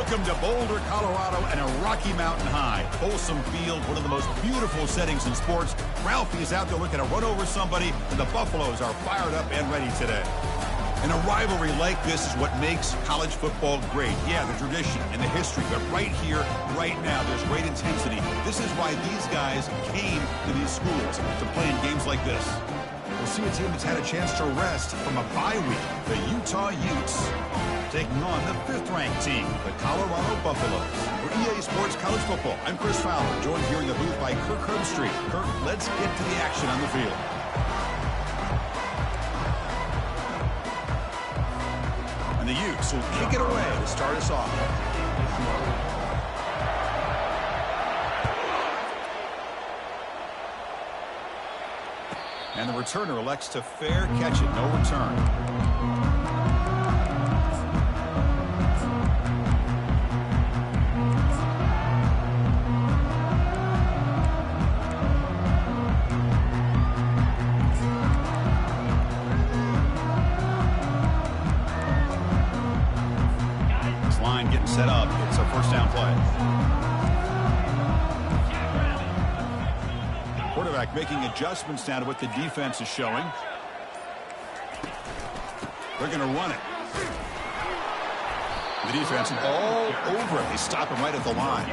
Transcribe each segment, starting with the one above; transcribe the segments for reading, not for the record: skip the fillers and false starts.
Welcome to Boulder, Colorado, and a Rocky Mountain High. Folsom Field, one of the most beautiful settings in sports. Ralphie is out there looking to run over somebody, and the Buffaloes are fired up and ready today. And a rivalry like this is what makes college football great. Yeah, the tradition and the history, but right here, right now, there's great intensity. This is why these guys came to these schools to play in games like this. We'll see a team that's had a chance to rest from a bye week, the Utah Utes, taking on the 5th-ranked team, the Colorado Buffaloes. For EA Sports College Football, I'm Chris Fowler, joined here in the booth by Kirk Herbstreit. Kirk, let's get to the action on the field. And the Utes will kick it away to start us off. And the returner elects to fair catch it, no return. This line getting set up. It's a first down play. Quarterback making adjustments now to what the defense is showing. They're going to run it. The defense all over it. They stop him right at the line.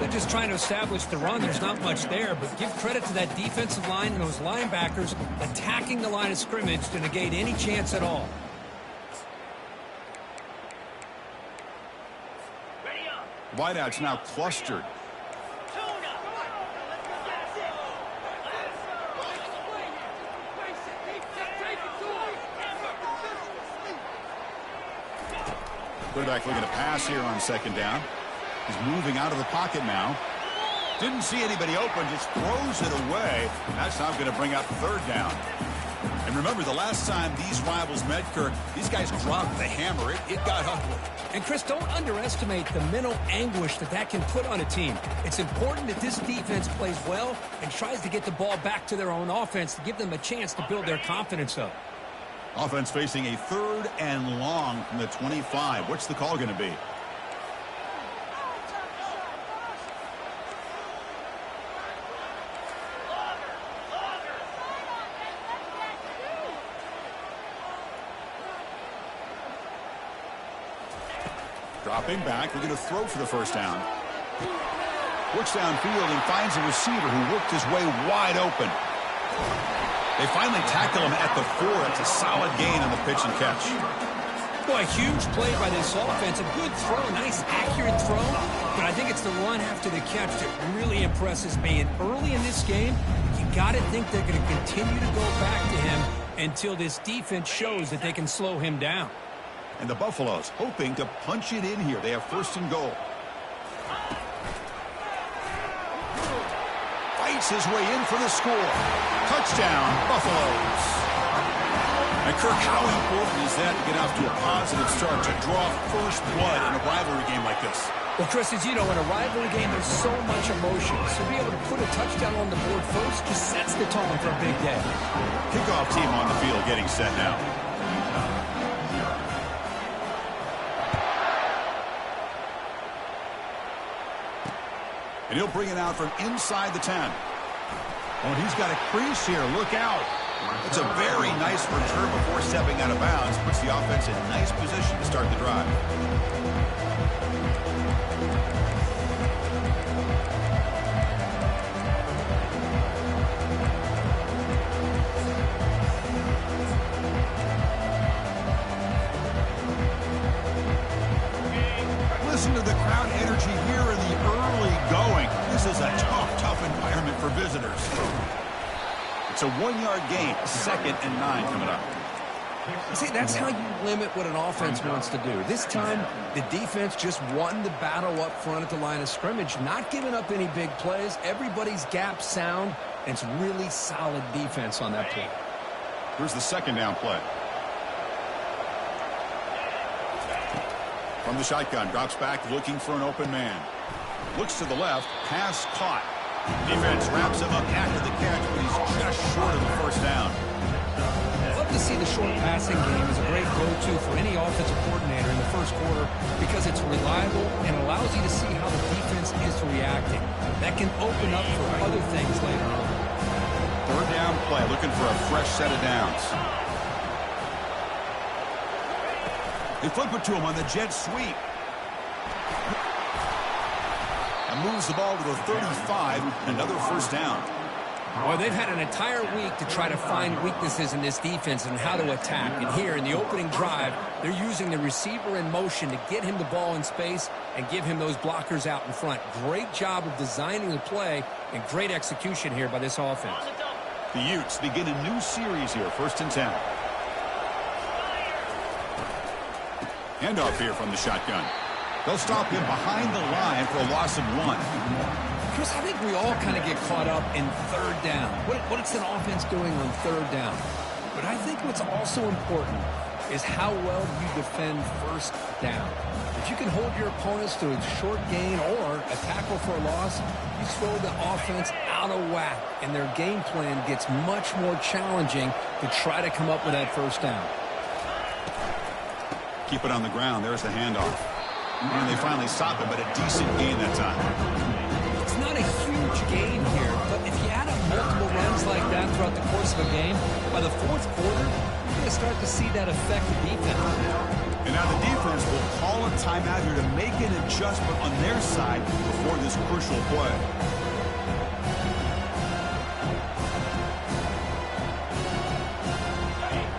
They're just trying to establish the run. There's not much there, but give credit to that defensive line and those linebackers attacking the line of scrimmage to negate any chance at all. Wideouts now clustered. Quarterback looking to pass here on second down. He's moving out of the pocket now. Didn't see anybody open, just throws it away. That's not going to bring up third down. And remember, the last time these rivals met, Kirk, these guys dropped the hammer. It got ugly. And, Chris, don't underestimate the mental anguish that can put on a team. It's important that this defense plays well and tries to get the ball back to their own offense to give them a chance to build their confidence up. Offense facing a 3rd and long from the 25. What's the call going to be? Dropping back, looking to throw for the first down. Looks downfield and finds a receiver who worked his way wide open. They finally tackle him at the 4. It's a solid gain on the pitch and catch. Boy, huge play by this offense. A good throw, nice accurate throw. But I think it's the run after the catch that really impresses me. And early in this game, you got to think they're going to continue to go back to him until this defense shows that they can slow him down. And the Buffaloes hoping to punch it in here. They have 1st and goal. Fights his way in for the score. Touchdown, Buffaloes. And Kirk, how important is that to get off to a positive start, to draw first blood in a rivalry game like this? Well, Chris, as you know, in a rivalry game, there's so much emotion. So to be able to put a touchdown on the board first just sets the tone for a big day. Kickoff team on the field getting set now. And he'll bring it out from inside the 10. Oh, he's got a crease here. Look out. It's a very nice return before stepping out of bounds. Puts the offense in nice position to start the drive. Listen to the crowd energy here in the early going. This is a tough environment for visitors. It's a 1-yard gain, 2nd and 9 coming up. See, that's how you limit what an offense wants to do. This time, the defense just won the battle up front at the line of scrimmage, not giving up any big plays. Everybody's gap sound, and it's really solid defense on that play. Here's the 2nd down play. From the shotgun, drops back looking for an open man. Looks to the left, pass caught. Defense wraps him up after the catch, but he's just short of the first down. Love to see the short passing game as a great go-to for any offensive coordinator in the first quarter because it's reliable and allows you to see how the defense is reacting. That can open up for other things later on. Third down play, looking for a fresh set of downs. They flip it to him on the jet sweep. And moves the ball to the 35, another first down. Well, they've had an entire week to try to find weaknesses in this defense and how to attack. And here in the opening drive, they're using the receiver in motion to get him the ball in space and give him those blockers out in front. Great job of designing the play and great execution here by this offense. The Utes begin a new series here, 1st and 10. Handoff here from the shotgun. They'll stop him behind the line for a loss of 1. Chris, I think we all kind of get caught up in third down. What's an offense doing on third down? But I think what's also important is how well you defend first down. If you can hold your opponents to a short gain or a tackle for a loss, you throw the offense out of whack, and their game plan gets much more challenging to try to come up with that first down. Keep it on the ground. There's the handoff. And they finally stop him, but a decent gain that time. It's not a huge gain here, but if you add up multiple runs like that throughout the course of a game, by the fourth quarter, you're going to start to see that affect the defense. And now the defense will call a timeout here to make an adjustment on their side before this crucial play.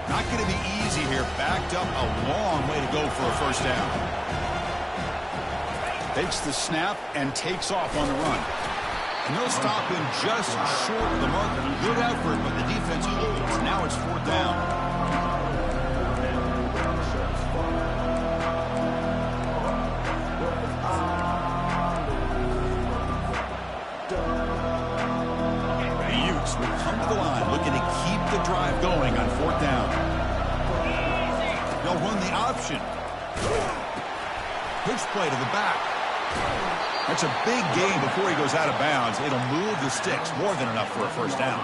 Not going to be easy here. Backed up a long way to go for a first down. Takes the snap and takes off on the run. And they'll stop him just short of the marker. Good effort, but the defense holds. Now it's 4th down. The Utes will come to the line looking to keep the drive going on 4th down. They'll run the option. Pitch play to the back. That's a big gain before he goes out of bounds. It'll move the sticks more than enough for a first down.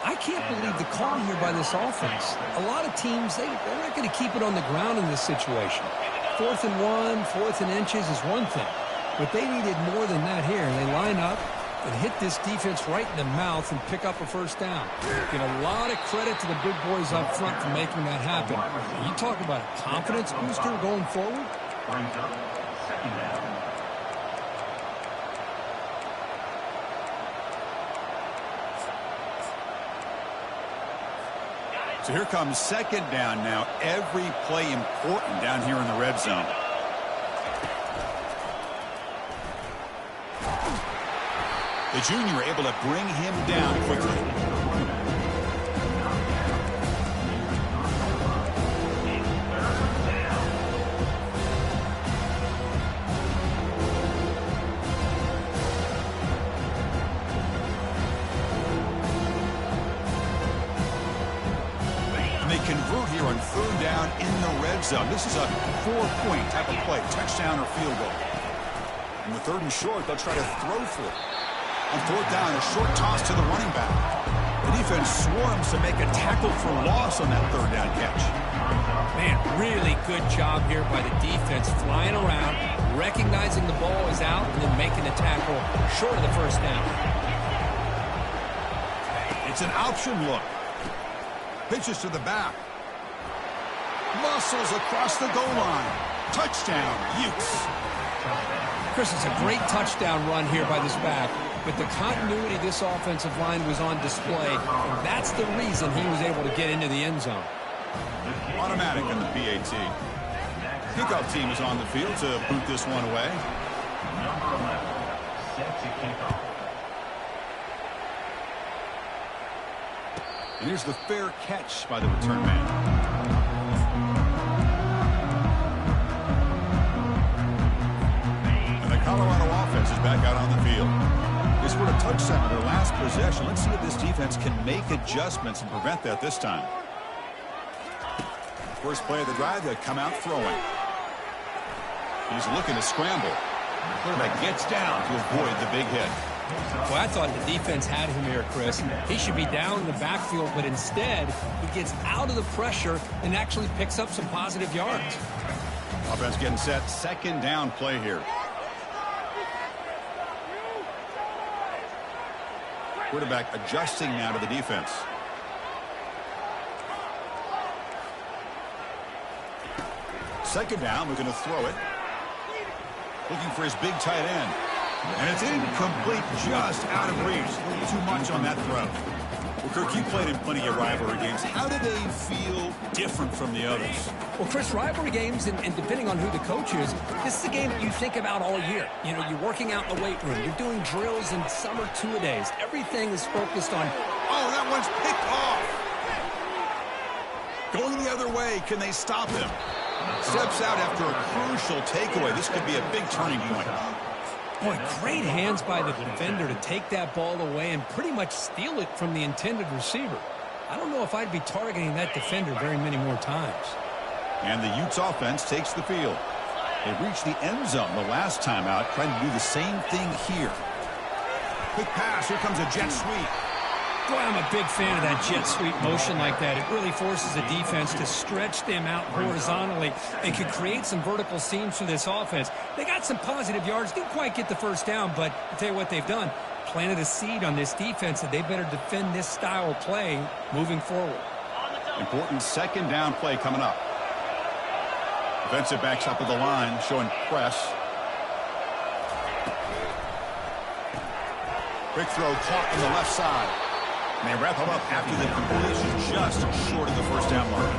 I can't believe the call here by this offense. A lot of teams, they're not going to keep it on the ground in this situation. 4th and 1, 4th and inches is one thing. But they needed more than that here. They line up and hit this defense right in the mouth and pick up a first down. Give a lot of credit to the big boys up front for making that happen. You talk about a confidence booster going forward. So here comes 2nd down now. Every play important down here in the red zone. The junior able to bring him down quickly. Convert here on 3rd down in the red zone. This is a 4-point type of play, touchdown or field goal. And with 3rd and short, they'll try to throw for it. On 4th down, a short toss to the running back. The defense swarms to make a tackle for loss on that 3rd down catch. Man, really good job here by the defense, flying around, recognizing the ball is out, and then making the tackle short of the first down. It's an option look. Pitches to the back. Muscles across the goal line. Touchdown, Utes. Chris, it's a great touchdown run here by this back, but the continuity of this offensive line was on display, and that's the reason he was able to get into the end zone. Automatic in the PAT. Kickoff team is on the field to boot this one away. And here's the fair catch by the return man. And the Colorado offense is back out on the field. They scored a touchdown on their last possession. Let's see if this defense can make adjustments and prevent that this time. First play of the drive, they come out throwing. He's looking to scramble. Quarterback gets down to avoid the big hit. Well, I thought the defense had him here, Chris. He should be down in the backfield, but instead he gets out of the pressure and actually picks up some positive yards. Offense getting set. Second down play here. Quarterback adjusting now to the defense. Second down, we're going to throw it. Looking for his big tight end. And it's incomplete, just out of reach. A little too much on that throw. Well, Kirk, you played in plenty of rivalry games. How do they feel different from the others? Well, Chris, rivalry games, and depending on who the coach is, this is a game that you think about all year. You know, you're working out in the weight room. You're doing drills and summer two-a-days. Everything is focused on... Oh, that one's picked off. Going the other way, can they stop him? Steps out after a crucial takeaway. This could be a big turning point. Boy, great hands by the defender to take that ball away and pretty much steal it from the intended receiver. I don't know if I'd be targeting that defender very many more times. And the Utes offense takes the field. They reached the end zone the last time out, trying to do the same thing here. Quick pass. Here comes a jet sweep. Boy, I'm a big fan of that jet sweep motion like that. It really forces the defense to stretch them out horizontally and can create some vertical seams for this offense. They got some positive yards, didn't quite get the first down, but I'll tell you what they've done. Planted a seed on this defense that they better defend this style of play moving forward. Important second down play coming up. Defensive backs up at the line, showing press. Quick throw caught on the left side. And they wrap him up after the completion, just short of the first down mark.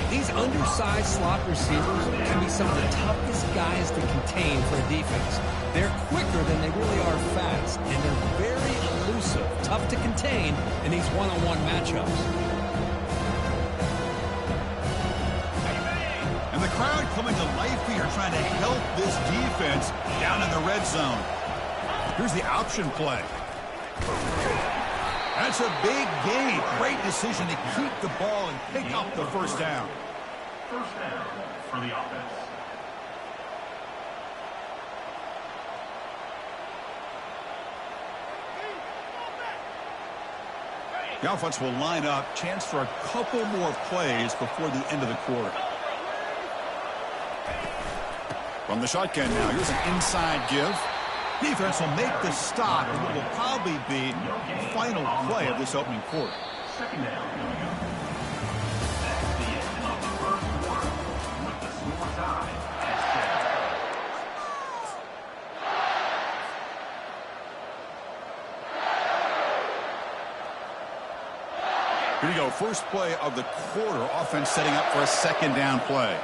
These undersized slot receivers can be some of the toughest guys to contain for a defense. They're quicker than they really are fast, and they're very elusive, tough to contain in these one-on-one matchups. And the crowd coming to life here, trying to help this defense down in the red zone. Here's the option play. That's a big gain. Great decision to keep the ball and pick up the first down. First down for the offense. The offense will line up. Chance for a couple more plays before the end of the quarter. From the shotgun now, here's an inside give. Defense will make the stop, and what will probably be the final play of this opening quarter. Second down. That's the end of the first quarter with the score tied at 7. Here we go. First play of the quarter. Offense setting up for a second down play.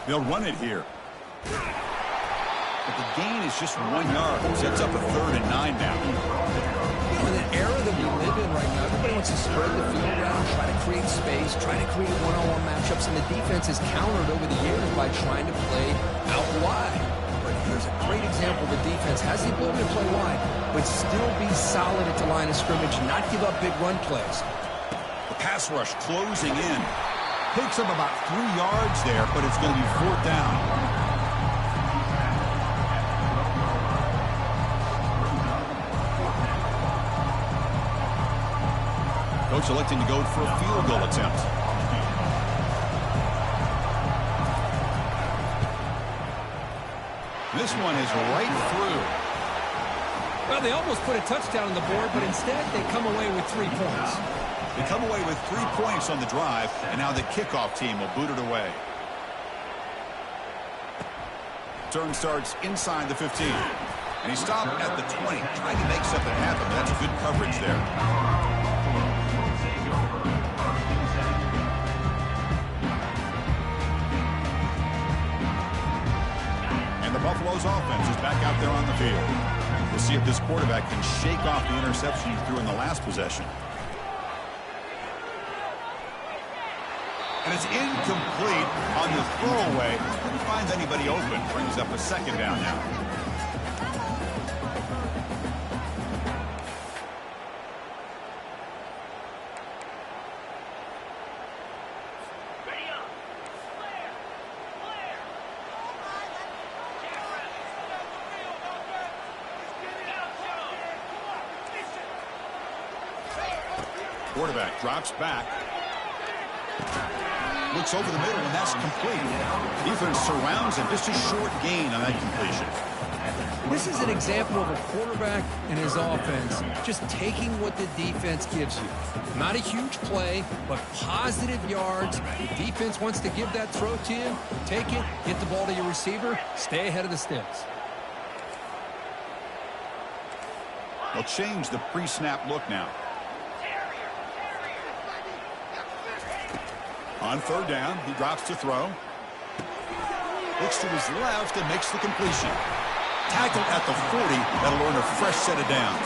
They'll run it here. But the gain is just 1 yard. Sets up a 3rd and 9 now. You know, in the era that we live in right now, everybody wants to spread the field around, try to create space, try to create one-on-one matchups, and the defense has countered over the years by trying to play out wide. But here's a great example. The defense has the ability to play wide, but still be solid at the line of scrimmage, not give up big run plays. The pass rush closing in. Picks up about 3 yards there, but it's going to be 4th down. Coach electing to go for a field goal attempt. This one is right through. Well, they almost put a touchdown on the board, but instead they come away with 3 points. They come away with 3 points on the drive, and now the kickoff team will boot it away. Turn starts inside the 15. And he stopped at the 20, trying to make something happen. That's good coverage there. And the Buffalo's offense is back out there on the field. We'll see if this quarterback can shake off the interception he threw in the last possession. And it's incomplete on the throwaway. Couldn't find anybody open. Brings up a second down now. Quarterback drops back. Looks over the middle, and that's complete. Defense surrounds him. Just a short gain on that completion. This is an example of a quarterback and his offense just taking what the defense gives you. Not a huge play, but positive yards. The defense wants to give that throw to you. Take it, get the ball to your receiver, stay ahead of the sticks. They'll change the pre-snap look now. On third down, he drops to throw. Looks to his left and makes the completion. Tackled at the 40. That'll earn a fresh set of downs.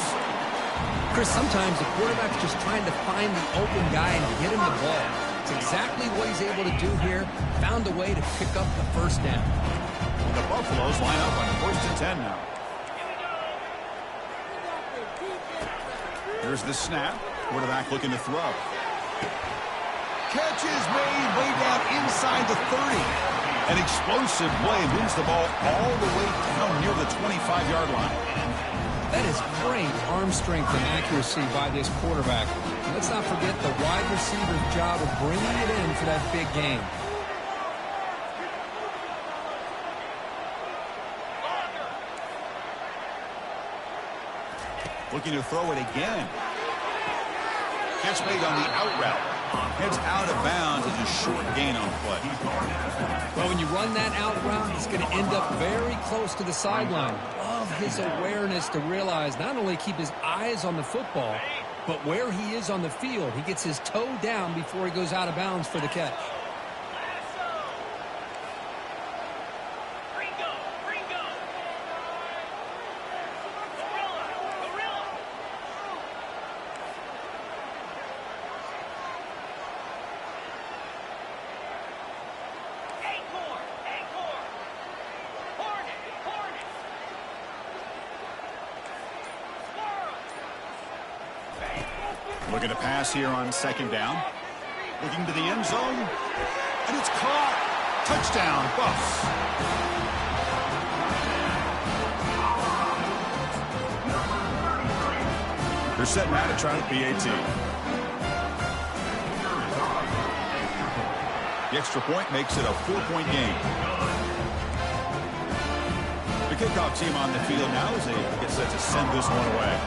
Chris, sometimes the quarterback's just trying to find the open guy and get him the ball. It's exactly what he's able to do here. Found a way to pick up the first down. The Buffaloes line up on 1st and 10 now. Here's the snap. Quarterback looking to throw. Catch is made way down inside the 30. An explosive play moves the ball all the way down near the 25-yard line. That is great arm strength and accuracy by this quarterback. And let's not forget the wide receiver's job of bringing it in for that big game. Looking to throw it again. Catch made on the out route. Heads out of bounds as a short gain on play. Well, when you run that out route, it's going to end up very close to the sideline. Love his awareness to realize not only keep his eyes on the football, but where he is on the field. He gets his toe down before he goes out of bounds for the catch. Looking to pass here on second down. Looking to the end zone. And it's caught. Touchdown, Buffs. They're setting out to try the PAT. The extra point makes it a 4-point game. The kickoff team on the field now as they get set to send this one away.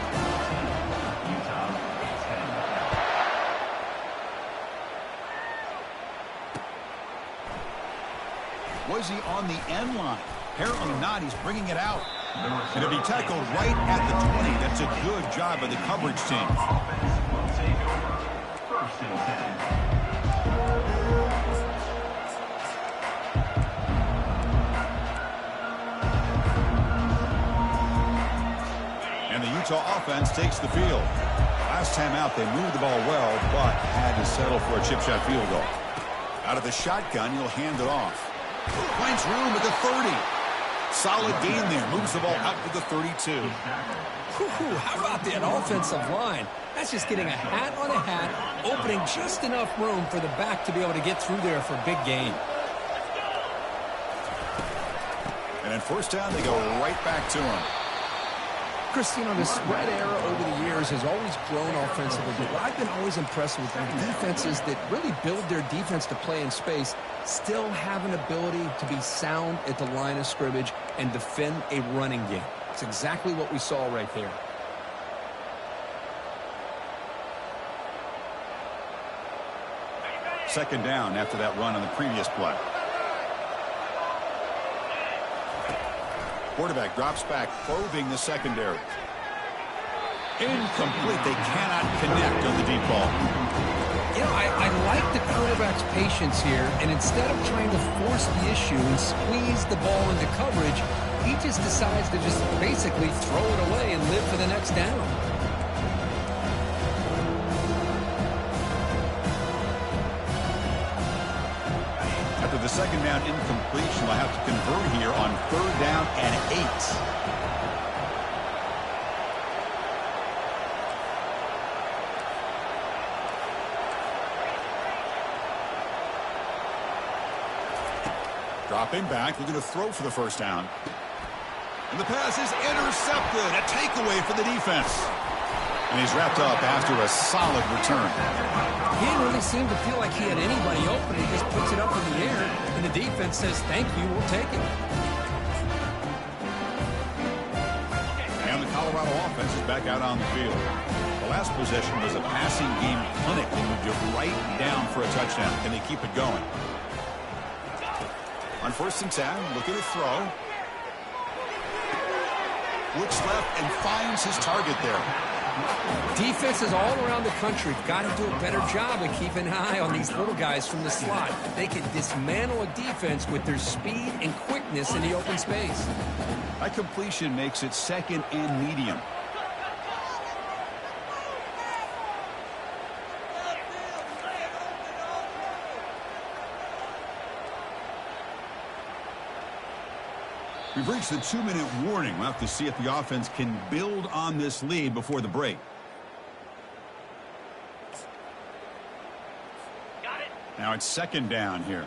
Was he on the end line? Apparently not. He's bringing it out. And if he tackled right at the 20, that's a good job by the coverage team. And the Utah offense takes the field. Last time out, they moved the ball well, but had to settle for a chip shot field goal. Out of the shotgun, he'll hand it off. Finds room at the 30. Solid gain there. Moves the ball out to the 32. How about that offensive line? That's just getting a hat on a hat, opening just enough room for the back to be able to get through there for a big gain. And then first down, they go right back to him. Christine, the spread era over the years has always grown offensively, but what I've been always impressed with are defenses that really build their defense to play in space, still have an ability to be sound at the line of scrimmage and defend a running game. It's exactly what we saw right there. Second down after that run on the previous play. Quarterback drops back, probing the secondary. Incomplete. They cannot connect on the deep ball. You know, I like the quarterback's patience here, and instead of trying to force the issue and squeeze the ball into coverage, he just decides to just basically throw it away and live for the next down. After the second down incompletion, they'll have to convert here on third down and 8. Dropping back, looking to throw for the first down. And the pass is intercepted. A takeaway for the defense. And he's wrapped up after a solid return. He didn't really seem to feel like he had anybody open. He just puts it up in the air, and the defense says, thank you, we'll take it. And the Colorado offense is back out on the field. The last possession was a passing game clinic. They moved it right down for a touchdown. Can they keep it going? On 1st and 10, look at the throw. Looks left and finds his target there. Defenses all around the country have got to do a better job of keeping an eye on these little guys from the slot. They can dismantle a defense with their speed and quickness in the open space. That completion makes it 2nd and medium. We've reached the 2-minute warning. We'll have to see if the offense can build on this lead before the break. Got it. Now it's 2nd down here.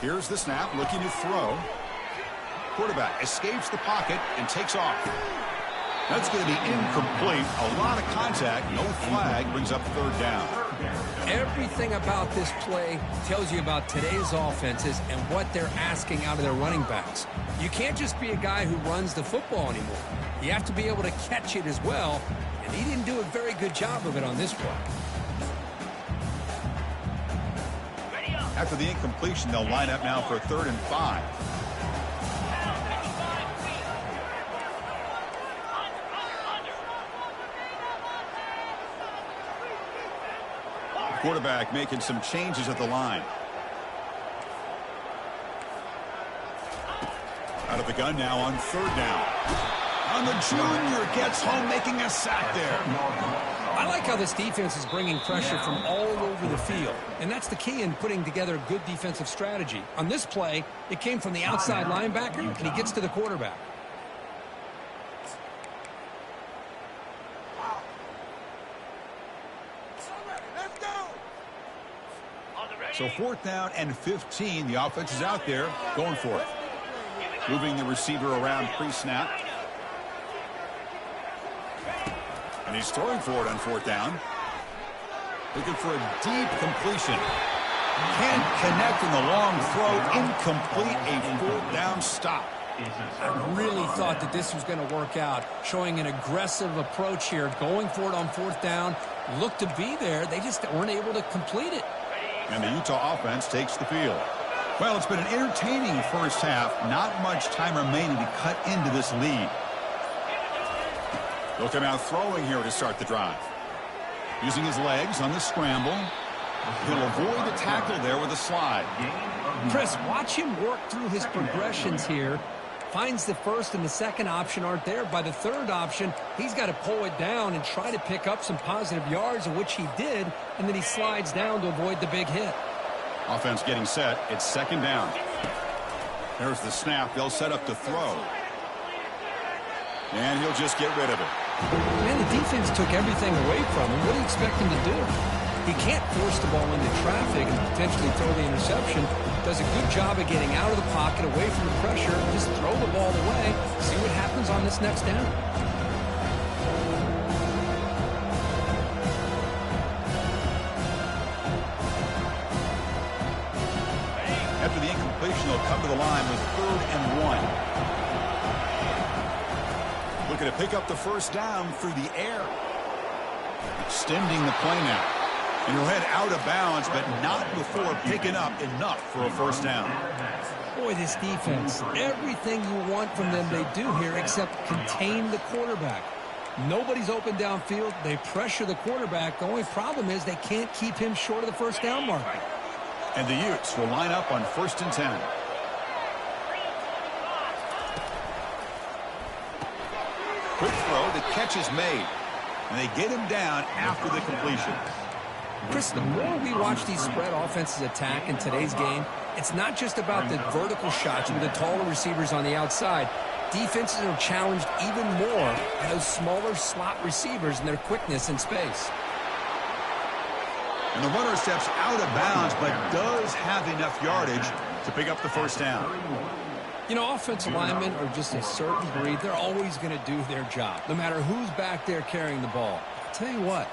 Here's the snap, looking to throw. Quarterback escapes the pocket and takes off. That's going to be incomplete. A lot of contact. No flag. Brings up 3rd down. Everything about this play tells you about today's offenses and what they're asking out of their running backs. You can't just be a guy who runs the football anymore. You have to be able to catch it as well, and he didn't do a very good job of it on this play. After the incompletion, they'll line up now for 3rd and 5. Quarterback making some changes at the line. Out of the gun now on 3rd down. And the junior gets home, making a sack there. I like how this defense is bringing pressure from all over the field, and that's the key in putting together a good defensive strategy. On this play, it came from the outside linebacker, and he gets to the quarterback. So 4th down and 15. The offense is out there going for it. Moving the receiver around pre-snap. And he's throwing for it on 4th down. Looking for a deep completion. Can't connect in the long throw. Incomplete. A 4th down stop. I really thought that this was going to work out, showing an aggressive approach here, going for it on 4th down. Looked to be there. They just weren't able to complete it. And the Utah offense takes the field. Well, it's been an entertaining first half. Not much time remaining to cut into this lead. They'll come out throwing here to start the drive. Using his legs on the scramble. He'll avoid the tackle there with a slide. Chris, watch him work through his progressions here. Finds the 1st and the 2nd option aren't there. By the 3rd option, he's got to pull it down and try to pick up some positive yards, of which he did, and then he slides down to avoid the big hit. Offense getting set. It's 2nd down. There's the snap. They'll set up to throw. And he'll just get rid of it. Man, the defense took everything away from him. What do you expect him to do? He can't force the ball into traffic and potentially throw the interception. Does a good job of getting out of the pocket, away from the pressure, just throw the ball away, see what happens on this next down. After the incompletion, they'll come to the line with 3rd and 1. Looking to pick up the 1st down through the air. Extending the play now. And he'll head out of bounds, but not before picking up enough for a 1st down. Boy, this defense, everything you want from them they do here except contain the quarterback. Nobody's open downfield. They pressure the quarterback. The only problem is they can't keep him short of the 1st down mark. And the Utes will line up on 1st and 10. Quick throw. The catch is made. And they get him down after the completion. Chris, the more we watch these spread offenses attack in today's game, it's not just about the vertical shots with the taller receivers on the outside. Defenses are challenged even more by those smaller slot receivers and their quickness in space. And the runner steps out of bounds, but does have enough yardage to pick up the first down. You know, offensive linemen are just a certain breed. They're always going to do their job, no matter who's back there carrying the ball. I'll tell you what,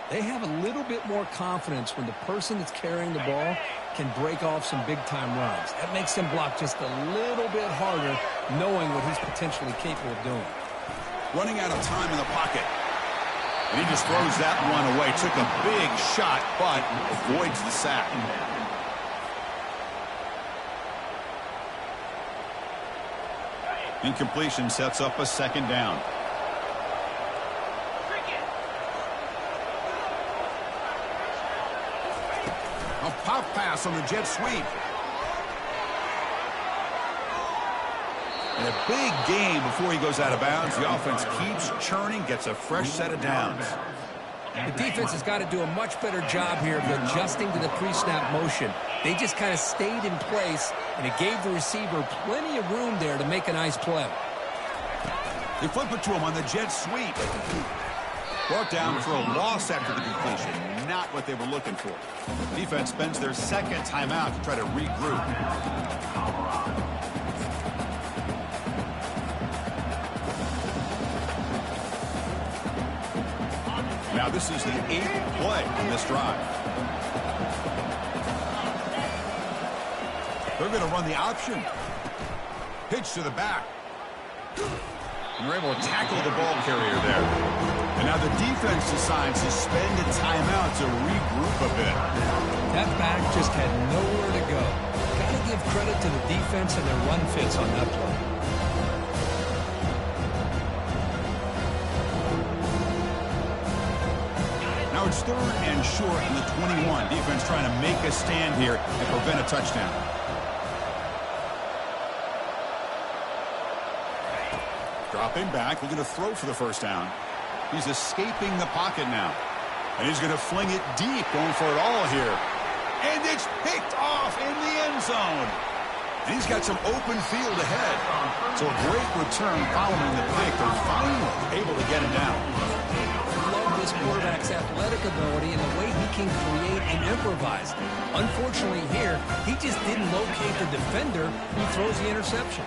they have a little bit more confidence when the person that's carrying the ball can break off some big-time runs. That makes them block just a little bit harder, knowing what he's potentially capable of doing. Running out of time in the pocket. And he just throws that one away. Took a big shot, but avoids the sack. Incompletion sets up a second down. A pop pass on the jet sweep. And a big gain before he goes out of bounds. The offense keeps churning, gets a fresh set of downs. The defense has got to do a much better job here of adjusting to the pre-snap motion. They just kind of stayed in place, and it gave the receiver plenty of room there to make a nice play. They flip it to him on the jet sweep. Brought down for a loss after the completion. Not what they were looking for. Defense spends their second timeout to try to regroup. Now this is the 8th play on this drive. They're going to run the option. Pitch to the back. And they're able to tackle the ball carrier there. And now the defense decides to spend a timeout to regroup a bit. That back just had nowhere to go. Got to give credit to the defense and their run fits on that play. Now it's 3rd and short in the 21. Defense trying to make a stand here and prevent a touchdown. Dropping back, looking to throw for the first down. He's escaping the pocket now. And he's going to fling it deep, going for it all here. And it's picked off in the end zone. And he's got some open field ahead. So a great return following the pick. They're finally able to get him down. This quarterback's athletic ability and the way he can create and improvise. Unfortunately here, he just didn't locate the defender who throws the interception.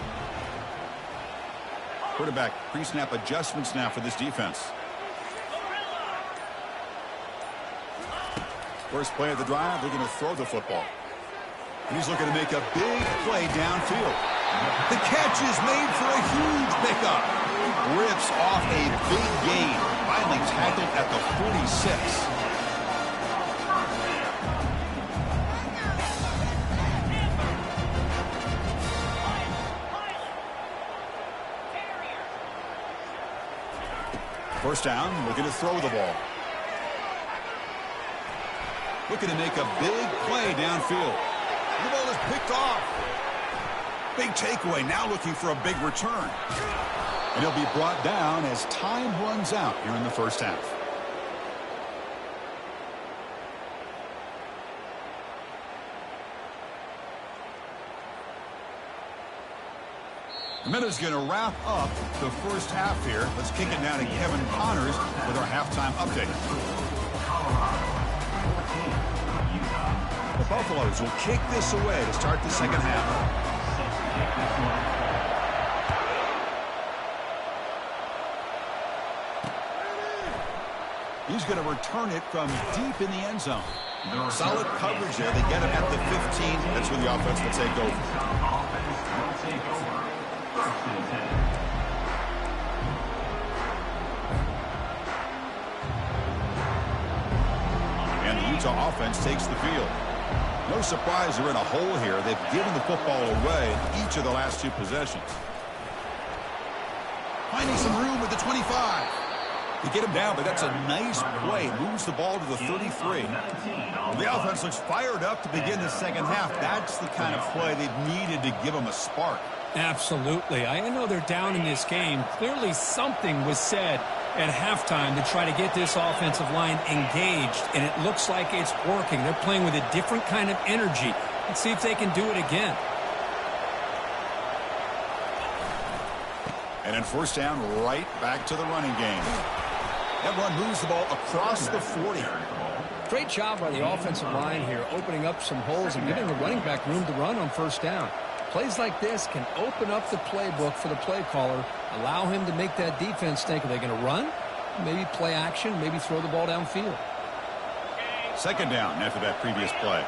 Quarterback pre-snap adjustments now for this defense. First play of the drive, they're going to throw the football. And he's looking to make a big play downfield. The catch is made for a huge pickup. Rips off a big gain. Finally tackled at the 46. First down, looking to throw the ball. Looking to make a big play downfield. The ball is picked off. Big takeaway, now looking for a big return. And he'll be brought down as time runs out here in the first half. The Minutes going to wrap up the first half here. Let's kick it down to Kevin Connors with our halftime update. The Buffaloes will kick this away to start the second half. He's going to return it from deep in the end zone. Solid coverage there. They get him at the 15. That's where the offense will take over. And the Utah offense takes the field. No surprise they're in a hole here. They've given the football away in each of the last 2 possessions. Finding some room at the 25. They get him down, but that's a nice play. Moves the ball to the 33. The offense looks fired up to begin the second half. That's the kind of play they've needed to give them a spark. Absolutely. I know they're down in this game. Clearly something was said at halftime to try to get this offensive line engaged, and it looks like it's working. They're playing with a different kind of energy. Let's see if they can do it again. And then first down, right back to the running game. That run moves the ball across the 40. Great job by the offensive line here, opening up some holes and giving the running back room to run on first down. Plays like this can open up the playbook for the play caller, allow him to make that defense think, are they going to run? Maybe play action, maybe throw the ball downfield. Second down after that previous play.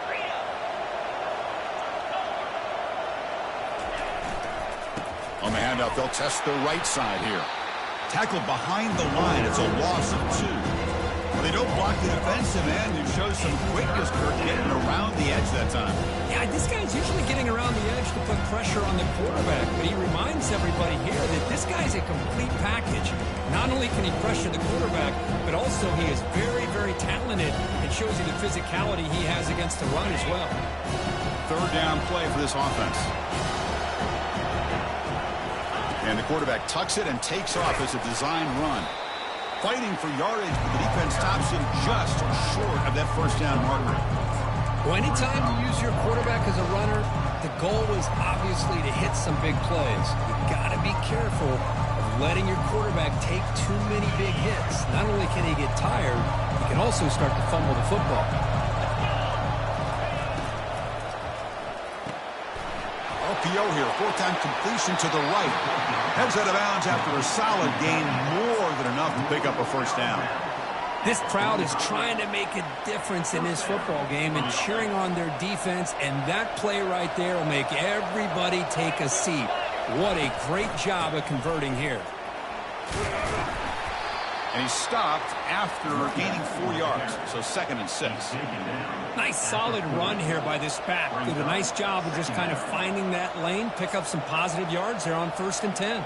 On the handoff, they'll test the right side here. Tackled behind the line. It's a loss of 2. Well, they don't block the defensive end, who shows some quickness, Kirk, getting around the edge that time. Yeah, this guy's usually getting around the edge to put pressure on the quarterback, but he reminds everybody here that this guy's a complete package. Not only can he pressure the quarterback, but also he is very, very talented and shows you the physicality he has against the run as well. Third down play for this offense. And the quarterback tucks it and takes off as a design run. Fighting for yardage, but the defense stops him just short of that first down marker. Well, anytime you use your quarterback as a runner, the goal is obviously to hit some big plays. You've got to be careful of letting your quarterback take too many big hits. Not only can he get tired, he can also start to fumble the football. RPO here, fourth-down completion to the right. Heads out of bounds after a solid gain, more than enough to pick up a first down. This crowd is trying to make a difference in this football game and cheering on their defense, and that play right there will make everybody take a seat. What a great job of converting here. And he stopped after gaining 4 yards, so 2nd and 6. Nice solid run here by this back. Did a nice job of just kind of finding that lane, pick up some positive yards there on 1st and 10.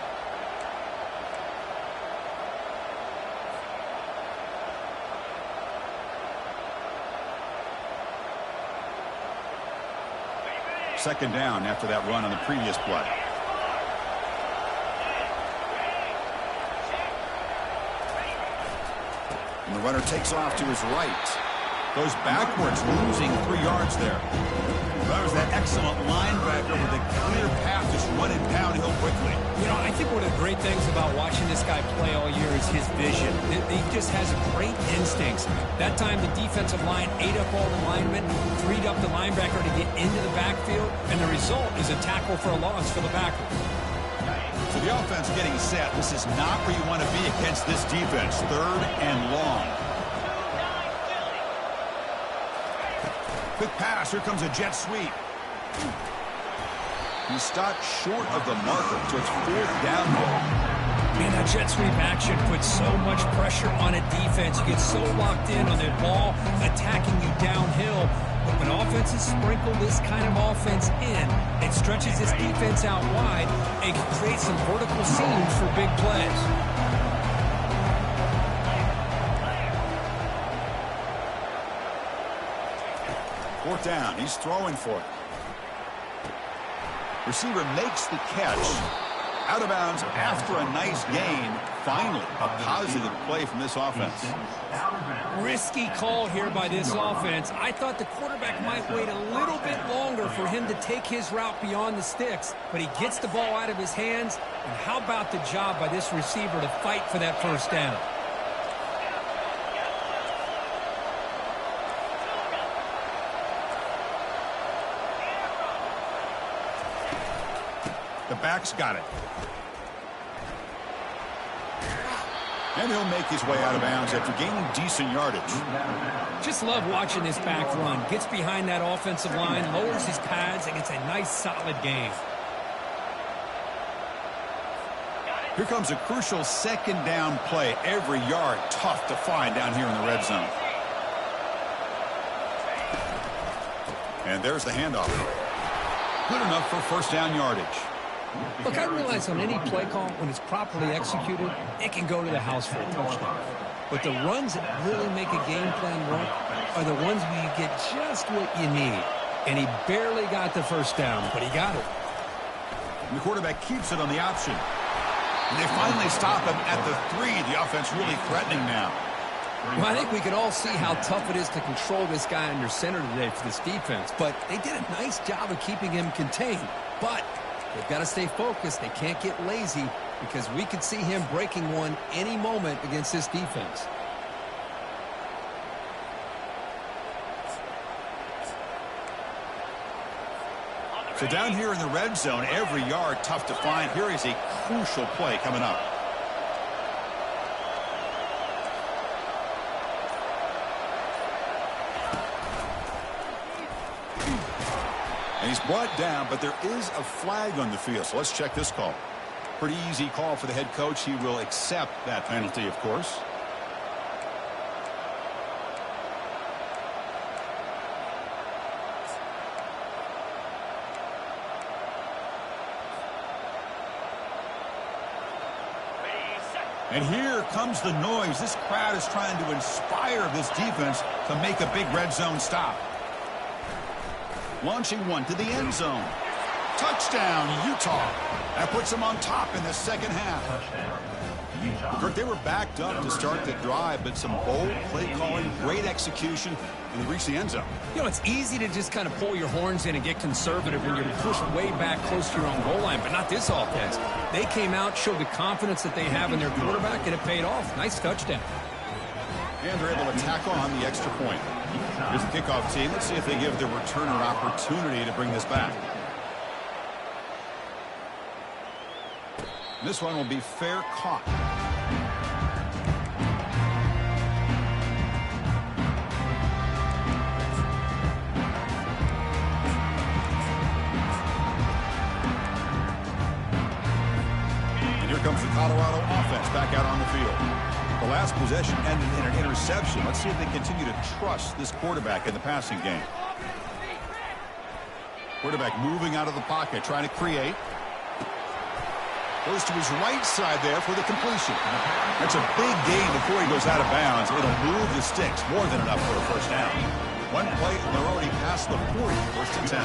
Second down after that run on the previous play. And the runner takes off to his right. Goes backwards, losing 3 yards there. That was that excellent linebacker with a clear path, just running downhill quickly. You know, I think one of the great things about watching this guy play all year is his vision. He just has great instincts. That time the defensive line ate up all the linemen, freed up the linebacker to get into the backfield, and the result is a tackle for a loss for the backer. So the offense getting set. This is not where you want to be against this defense. 3rd and long. Quick pass. Here comes a jet sweep. He stopped short of the marker, so it's 4th down goal. Man, that jet sweep action puts so much pressure on a defense. You get so locked in on that ball attacking you downhill. But when offenses sprinkle this kind of offense in, it stretches this defense out wide and can create some vertical seams for big plays. Fourth down. He's throwing for it. Receiver makes the catch. Out of bounds after a nice gain. Finally, a positive play from this offense. Risky call here by this offense. I thought the quarterback might wait a little bit longer for him to take his route beyond the sticks, but he gets the ball out of his hands. And how about the job by this receiver to fight for that first down? The back's got it. And he'll make his way out of bounds after gaining decent yardage. Just love watching this back run. Gets behind that offensive line, lowers his pads, and gets a nice solid gain. Here comes a crucial 2nd down play. Every yard tough to find down here in the red zone. And there's the handoff. Good enough for 1st down yardage. Look, I realize on any play call, when it's properly executed, it can go to the house for a touchdown. But the runs that really make a game plan work are the ones where you get just what you need. And he barely got the first down, but he got it. And the quarterback keeps it on the option. And they finally stop him at the 3. The offense really threatening now. Well, I think we can all see how tough it is to control this guy under center today for this defense. But they did a nice job of keeping him contained. But they've got to stay focused. They can't get lazy because we could see him breaking one any moment against this defense. So down here in the red zone, every yard tough to find. Here is a crucial play coming up. And he's brought down, but there is a flag on the field. So let's check this call. Pretty easy call for the head coach. He will accept that penalty, of course. And here comes the noise. This crowd is trying to inspire this defense to make a big red zone stop. Launching one to the end zone. Touchdown, Utah. That puts them on top in the second half. Touchdown, Utah. Kirk, they were backed up to start the drive, but some bold play calling, great execution, and they reached the end zone. You know, it's easy to just kind of pull your horns in and get conservative when you're pushed way back close to your own goal line, but not this offense. They came out, showed the confidence that they have in their quarterback, and it paid off. Nice touchdown. And they're able to tackle on the extra point. Here's the kickoff team. Let's see if they give the returner an opportunity to bring this back. This one will be fair caught. And here comes the Colorado offense back out on the field. The last possession ended in an interception. Let's see if they continue to trust this quarterback in the passing game. Quarterback moving out of the pocket, trying to create. Goes to his right side there for the completion. That's a big gain before he goes out of bounds. It'll move the sticks, more than enough for a first down. One play, and they're already past the 40, first and 10.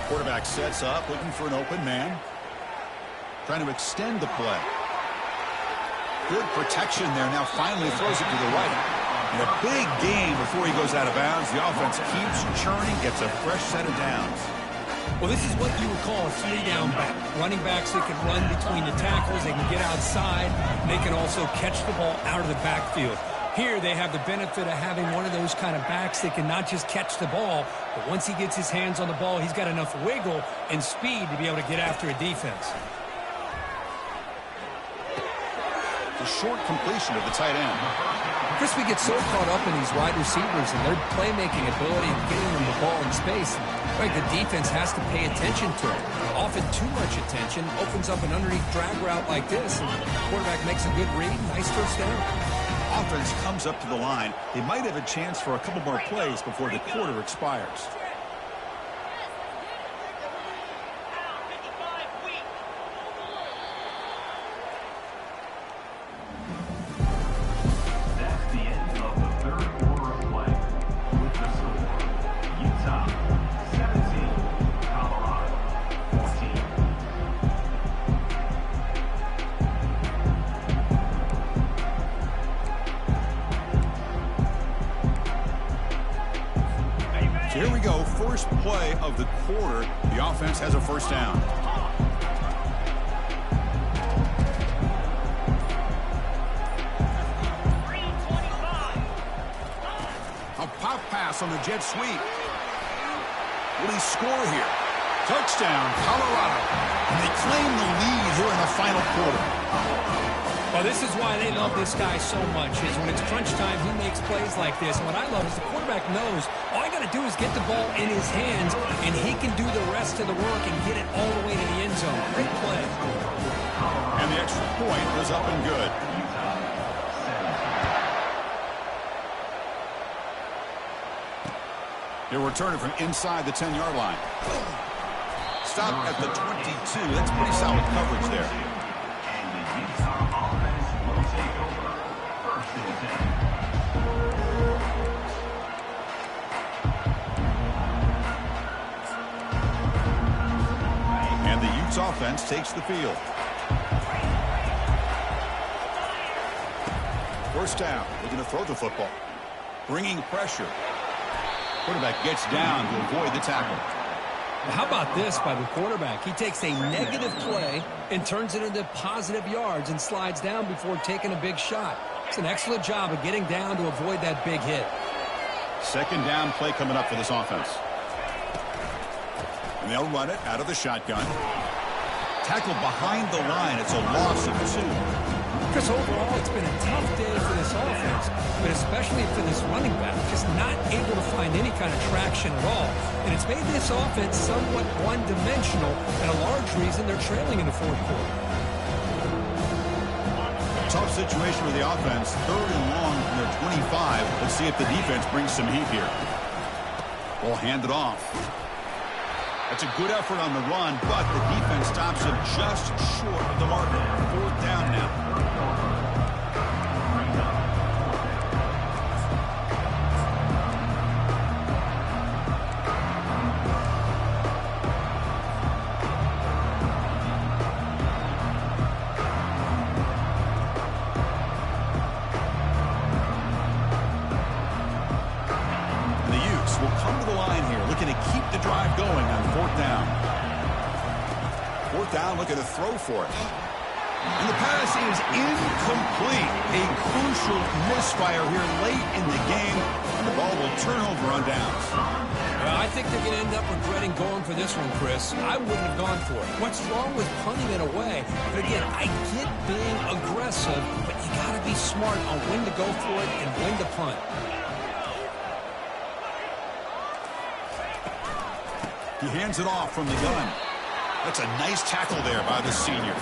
Quarterback sets up, looking for an open man. Trying to extend the play. Good protection there. Now finally throws it to the right. And a big gain before he goes out of bounds. The offense keeps churning, gets a fresh set of downs. Well, this is what you would call a three-down back. Running backs that can run between the tackles. They can get outside. They can also catch the ball out of the backfield. Here they have the benefit of having one of those kind of backs that can not just catch the ball, but once he gets his hands on the ball, he's got enough wiggle and speed to be able to get after a defense. The short completion of the tight end. Chris, we get so caught up in these wide receivers and their playmaking ability and getting them the ball in space. Right, the defense has to pay attention to it. Often too much attention opens up an underneath drag route like this, and the quarterback makes a good read. Nice first down. Offense comes up to the line. They might have a chance for a couple more plays before the quarter expires. Here we go, first play of the quarter. The offense has a first down. A pop pass on the jet sweep. Will he score here? Touchdown, Colorado. And they claim the lead here in the final quarter. Well, this is why they love this guy so much, is when it's crunch time, he makes plays like this. And what I love is the quarterback knows all I got to do is get the ball in his hands, and he can do the rest of the work and get it all the way to the end zone. Great play. And the extra point was up and good. He'll return it from inside the 10-yard line. Stop at the 22. That's pretty solid coverage there. And the Utes offense takes the field. First down. They're going to throw the football. Bringing pressure. Quarterback gets down to avoid the tackle. How about this by the quarterback? He takes a negative play and turns it into positive yards and slides down before taking a big shot. It's an excellent job of getting down to avoid that big hit. Second down play coming up for this offense. And they'll run it out of the shotgun. Tackled behind the line. It's a loss of 2. Because overall, it's been a tough day for this offense, but especially for this running back, just not able to find any kind of traction at all. And it's made this offense somewhat one-dimensional, and a large reason they're trailing in the fourth quarter. Tough situation for the offense. 3rd and long from their 25. Let's see if the defense brings some heat here. Ball handed off. That's a good effort on the run, but the defense stops him just short of the marker. 4th down now. Looking to throw for it. And the pass is incomplete. A crucial misfire here late in the game. And the ball will turn over on downs. Well, I think they're going to end up regretting going for this one, Chris. I wouldn't have gone for it. What's wrong with punting it away? But again, I get being aggressive, but you got to be smart on when to go for it and when to punt. He hands it off from the gun. That's a nice tackle there by the senior.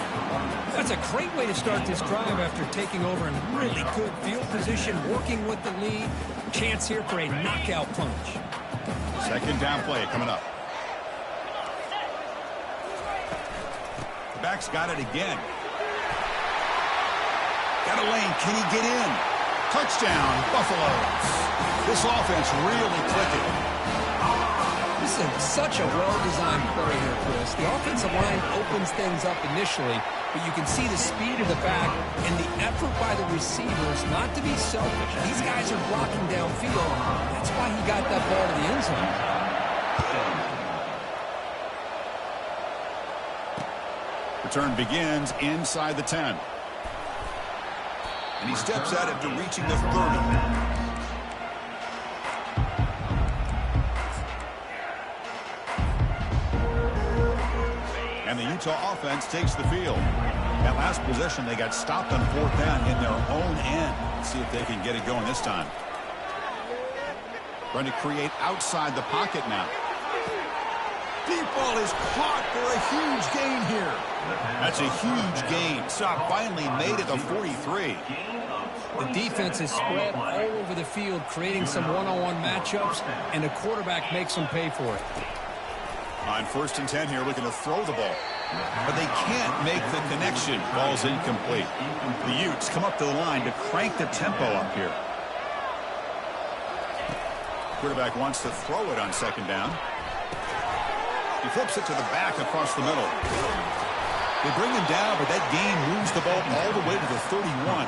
That's a great way to start this drive after taking over in really good field position, working with the lead. Chance here for a knockout punch. Second down play coming up. The back's got it again. Got a lane. Can he get in? Touchdown, Buffaloes. This offense really clicking. This is such a well-designed play here, Chris. The offensive line opens things up initially, but you can see the speed of the back and the effort by the receivers not to be selfish. These guys are blocking downfield. That's why he got that ball to the end zone. Return begins inside the 10. And he steps out after reaching the 30. And the Utah offense takes the field. That last possession, they got stopped on 4th down in their own end. Let's see if they can get it going this time. Trying to create outside the pocket now. Deep ball is caught for a huge gain here. That's a huge gain. Stop finally made it to 43. The defense is spread all over the field, creating some one-on-one matchups, and the quarterback makes them pay for it. On 1st and 10 here, looking to throw the ball. But they can't make the connection. Ball's incomplete. The Utes come up to the line to crank the tempo up here. Quarterback wants to throw it on 2nd down. He flips it to the back across the middle. They bring him down, but that gain moves the ball all the way to the 31.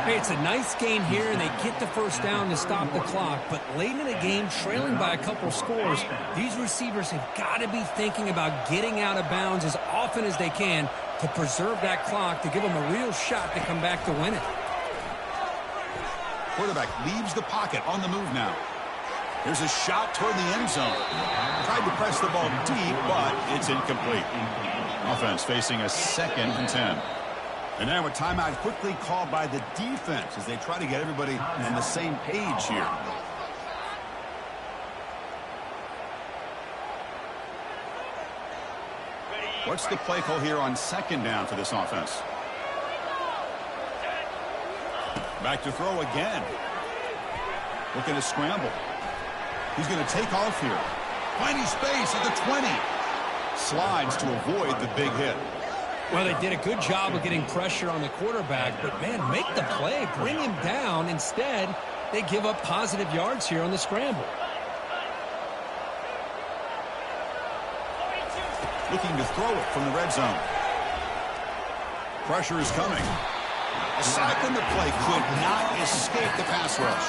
Hey, it's a nice gain here, and they get the 1st down to stop the clock. But late in the game, trailing by a couple scores, these receivers have got to be thinking about getting out of bounds as often as they can to preserve that clock, to give them a real shot to come back to win it. Quarterback leaves the pocket on the move now. There's a shot toward the end zone. Tried to press the ball deep, but it's incomplete. Offense facing a 2nd and 10. And now a timeout quickly called by the defense as they try to get everybody on the same page here. What's the play call here on 2nd down for this offense? Back to throw again. Looking to scramble. He's going to take off here. Finding space at the 20. Slides to avoid the big hit. Well, they did a good job of getting pressure on the quarterback, but, man, make the play. Bring him down. Instead, they give up positive yards here on the scramble. Looking to throw it from the red zone. Pressure is coming. A sack on the play could not escape the pass rush.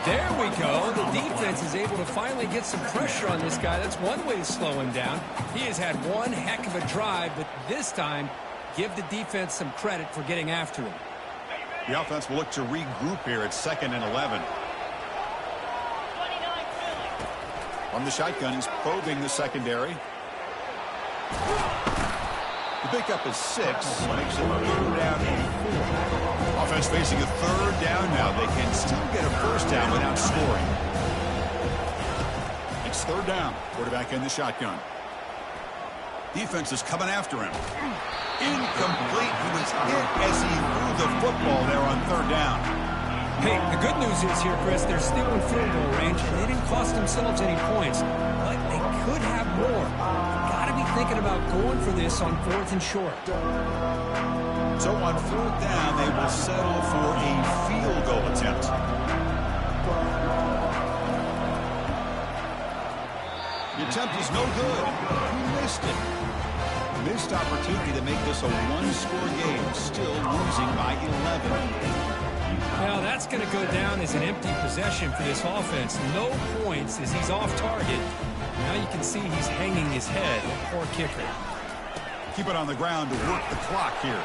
There we go. The defense is able to finally get some pressure on this guy. That's one way to slow him down. He has had one heck of a drive, but this time, give the defense some credit for getting after him. The offense will look to regroup here at 2nd and 11. From the shotgun, he's probing the secondary. The pickup is 6. Makes it 3rd down and 4. Offense facing a 3rd down now. They can still get a 1st down without scoring. It's 3rd down. Quarterback in the shotgun. Defense is coming after him. Incomplete. He was hit as he threw the football there on 3rd down. Hey, the good news is here, Chris, they're still in field goal range, and they didn't cost themselves any points, but they could have more. Got to be thinking about going for this on 4th and short. So on 4th down, they will settle for a field goal attempt. The attempt is no good. He missed it. Missed opportunity to make this a 1-score game, still losing by 11. Well, that's going to go down as an empty possession for this offense. No points as he's off target. Now you can see he's hanging his head. Poor kicker. Keep it on the ground to work the clock here.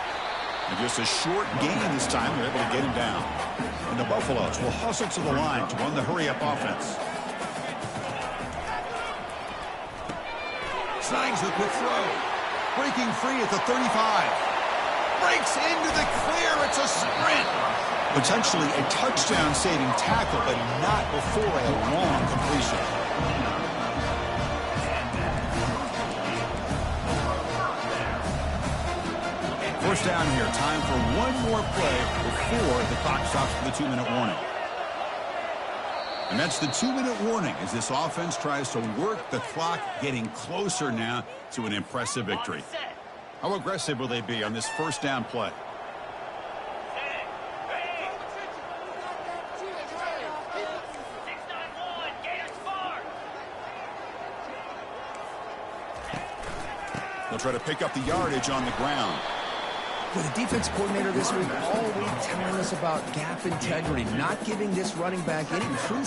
And just a short gain this time. They're able to get him down. And the Buffaloes will hustle to the line to run the hurry-up offense. Signs the quick throw. Breaking free at the 35. Breaks into the clear. It's a sprint. Potentially a touchdown-saving tackle, but not before a long completion. First down here. Time for one more play before the clock stops for the 2-minute warning. And that's the 2-minute warning as this offense tries to work the clock, getting closer now to an impressive victory. How aggressive will they be on this first down play? They'll try to pick up the yardage on the ground. Well, the defense coordinator this week all week telling us about gap integrity, not giving this running back any true